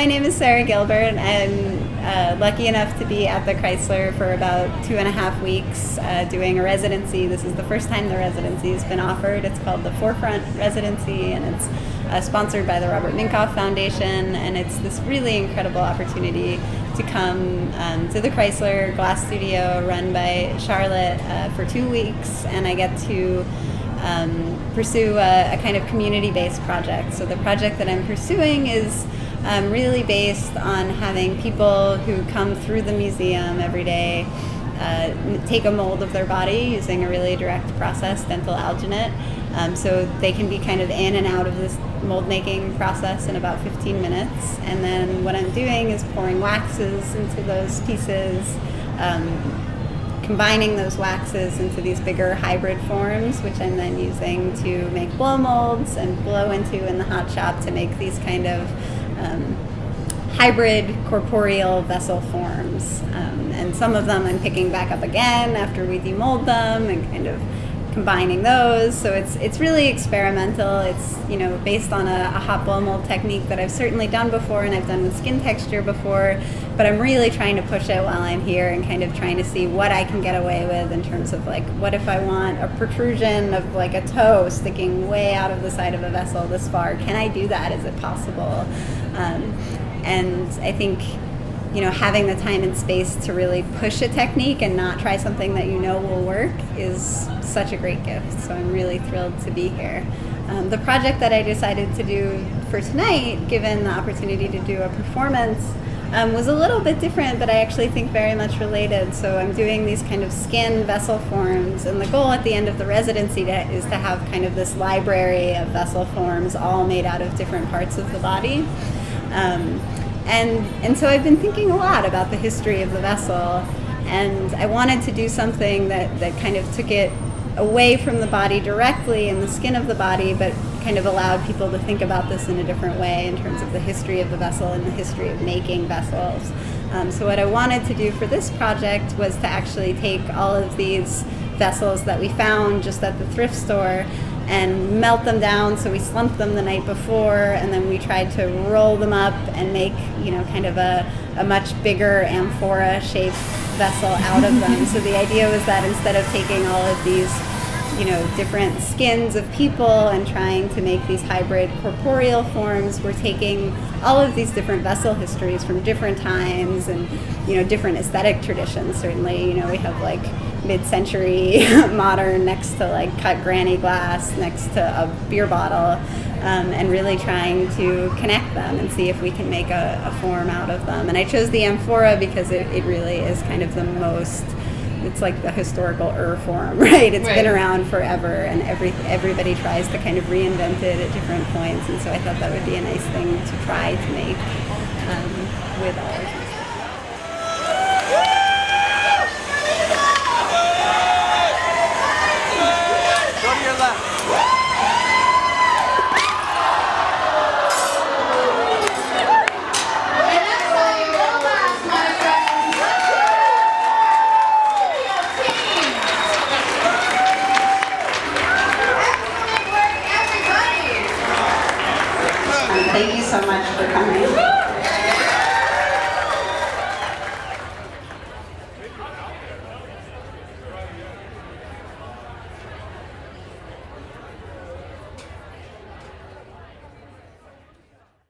My name is Sarah Gilbert. I'm lucky enough to be at the Chrysler for about 2.5 weeks doing a residency. This is the first time the residency has been offered. It's called the 4Front residency, and it's sponsored by the Robert Minkoff Foundation, and it's this really incredible opportunity to come to the Chrysler Glass Studio run by Charlotte for 2 weeks, and I get to pursue a kind of community-based project. So the project that I'm pursuing is really based on having people who come through the museum every day take a mold of their body using a really direct process, dental alginate. So they can be kind of in and out of this mold making process in about 15 minutes. And then what I'm doing is pouring waxes into those pieces, combining those waxes into these bigger hybrid forms, which I'm then using to make blow molds and blow into in the hot shop to make these kind of hybrid corporeal vessel forms. And some of them I'm picking back up again after we demold them and kind of combining those. So it's really experimental. It's based on a hot blow mold technique that I've certainly done before and I've done with skin texture before, but I'm really trying to push it while I'm here and kind of trying to see what I can get away with in terms of like, what if I want a protrusion of like a toe sticking way out of the side of a vessel this far? Can I do that? Is it possible? And I think having the time and space to really push a technique and not try something that will work is such a great gift. So I'm really thrilled to be here. The project that I decided to do for tonight, given the opportunity to do a performance, was a little bit different, but I actually think very much related. So I'm doing these kind of skin vessel forms, and the goal at the end of the residency is to have kind of this library of vessel forms all made out of different parts of the body. And so I've been thinking a lot about the history of the vessel, and I wanted to do something that kind of took it away from the body directly and the skin of the body, but kind of allowed people to think about this in a different way in terms of the history of the vessel and the history of making vessels. So what I wanted to do for this project was to actually take all of these vessels that we found just at the thrift store and melt them down. So we slumped them the night before, and then we tried to roll them up and make kind of a much bigger amphora shaped vessel out of them. So the idea was that instead of taking all of these different skins of people and trying to make these hybrid corporeal forms, we're taking all of these different vessel histories from different times and different aesthetic traditions. Certainly we have like mid-century modern next to like cut granny glass next to a beer bottle, and really trying to connect them and see if we can make a form out of them. And I chose the amphora because it really is kind of the most, it's like the historical form, right? It's been around forever, and everybody tries to kind of reinvent it at different points, and so I thought that would be a nice thing to try to make with all of these. Thank you so much for coming.